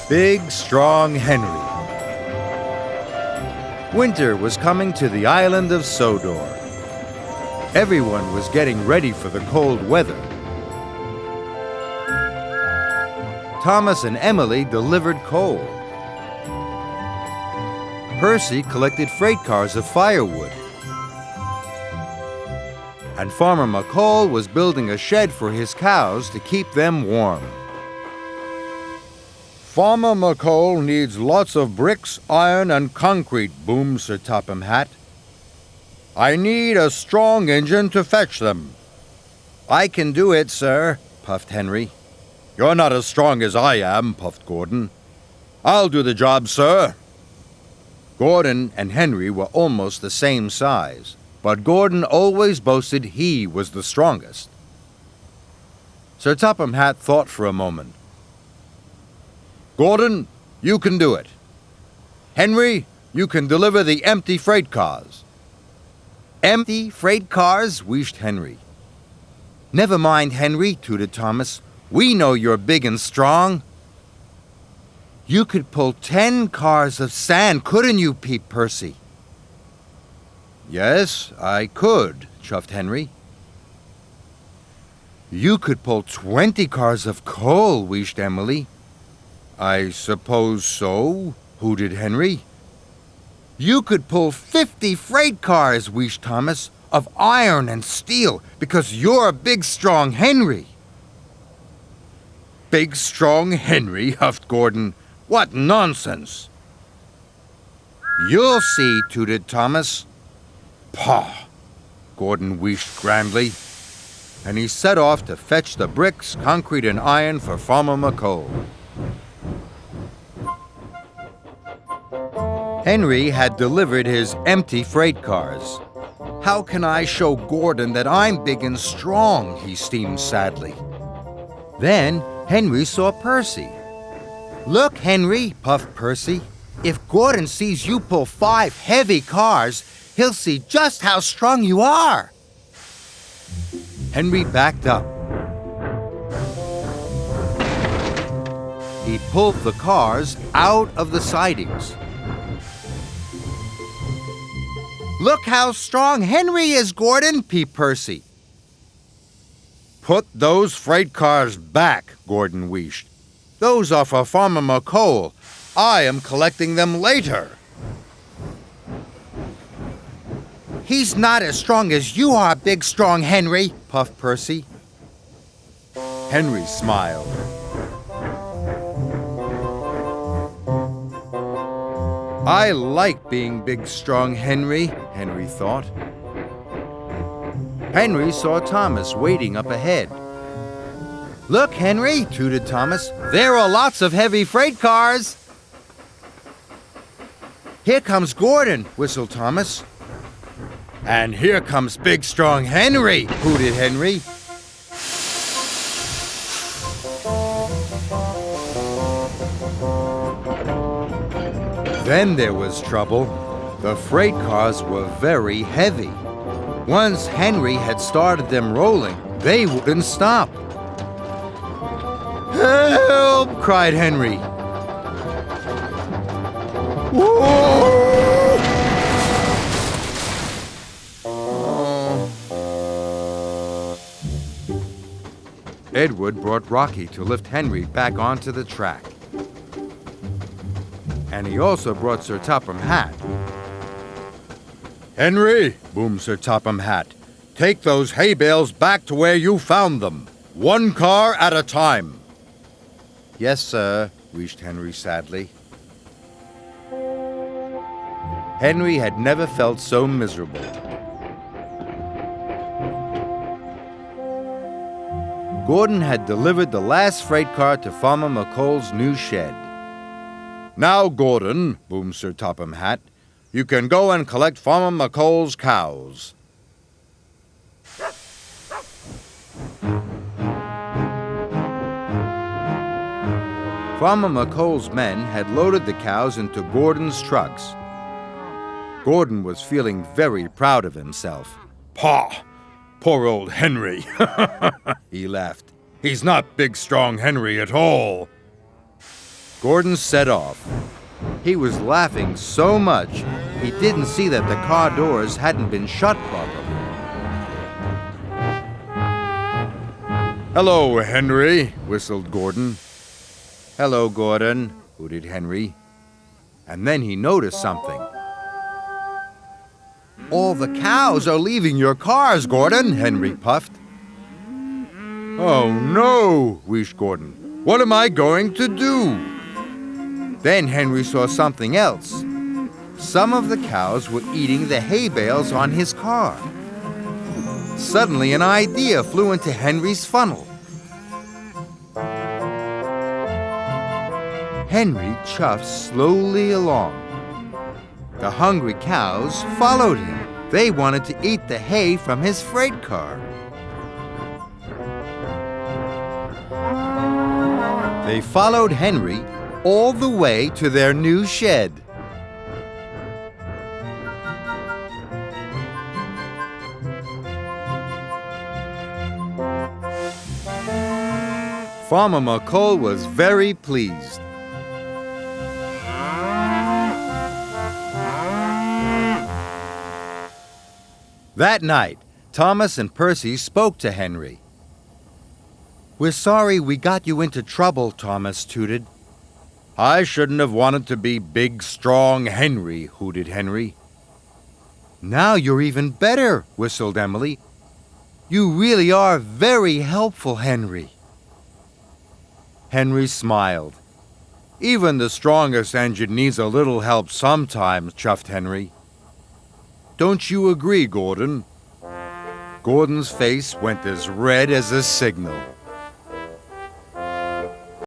Big, strong Henry. Winter was coming to the Island of Sodor. Everyone was getting ready for the cold weather. Thomas and Emily delivered coal. Percy collected freight cars of firewood. And Farmer McColl was building a shed for his cows to keep them warm. "Farmer McColl needs lots of bricks, iron, and concrete," boomed Sir Topham Hatt. "I need a strong engine to fetch them." "I can do it, sir," puffed Henry. "You're not as strong as I am," puffed Gordon. "I'll do the job, sir." Gordon and Henry were almost the same size, but Gordon always boasted he was the strongest. Sir Topham Hatt thought for a moment. "Gordon, you can do it. Henry, you can deliver the empty freight cars." "Empty freight cars?" wheezed Henry. "Never mind, Henry," tooted Thomas. "We know you're big and strong." "You could pull 10 cars of sand, couldn't you?" peeped Percy. "Yes, I could," chuffed Henry. "You could pull 20 cars of coal," wheezed Emily. "I suppose so," hooted Henry. "You could pull 50 freight cars," wheezed Thomas, "of iron and steel, because you're a big, strong Henry." "Big, strong Henry," huffed Gordon. "What nonsense!" "You'll see," tooted Thomas. "Pah!" Gordon wheezed grandly, and he set off to fetch the bricks, concrete, and iron for Farmer McColl. Henry had delivered his empty freight cars. "How can I show Gordon that I'm big and strong?" he steamed sadly. Then Henry saw Percy. "Look, Henry," puffed Percy. "If Gordon sees you pull 5 heavy cars, he'll see just how strong you are." Henry backed up. He pulled the cars out of the sidings. "Look how strong Henry is, Gordon," peeped Percy. "Put those freight cars back," Gordon wheezed. "Those are for Farmer McColl. I am collecting them later." "He's not as strong as you are, big, strong Henry," puffed Percy. Henry smiled. "I like being big, strong Henry," Henry thought. Henry saw Thomas waiting up ahead. "Look, Henry," tooted Thomas. "There are lots of heavy freight cars." "Here comes Gordon," whistled Thomas. "And here comes big, strong Henry," hooted Henry. Then there was trouble. The freight cars were very heavy. Once Henry had started them rolling, they wouldn't stop. "Help!" cried Henry. Whoa! Edward brought Rocky to lift Henry back onto the track. And he also brought Sir Topham Hatt. "Henry," boomed Sir Topham Hatt, "take those hay bales back to where you found them. 1 car at a time." "Yes, sir," wheezed Henry sadly. Henry had never felt so miserable. Gordon had delivered the last freight car to Farmer McColl's new shed. "Now, Gordon," boomed Sir Topham Hatt, "you can go and collect Farmer McColl's cows." Farmer McColl's men had loaded the cows into Gordon's trucks. Gordon was feeling very proud of himself. "Pah! Poor old Henry," he laughed. "He's not big, strong Henry at all." Gordon set off. He was laughing so much, he didn't see that the car doors hadn't been shut properly. "Hello, Henry," whistled Gordon. "Hello, Gordon," hooted Henry. And then he noticed something. "All the cows are leaving your cars, Gordon," Henry puffed. "Oh, no," wheezed Gordon. "What am I going to do?" Then Henry saw something else. Some of the cows were eating the hay bales on his car. Suddenly, an idea flew into Henry's funnel. Henry chuffed slowly along. The hungry cows followed him. They wanted to eat the hay from his freight car. They followed Henry all the way to their new shed. Farmer McColl was very pleased. That night, Thomas and Percy spoke to Henry. "We're sorry we got you into trouble," Thomas tooted. "I shouldn't have wanted to be big, strong Henry," hooted Henry. "Now you're even better," whistled Emily. "You really are very helpful, Henry." Henry smiled. "Even the strongest engine needs a little help sometimes," chuffed Henry. "Don't you agree, Gordon?" Gordon's face went as red as a signal.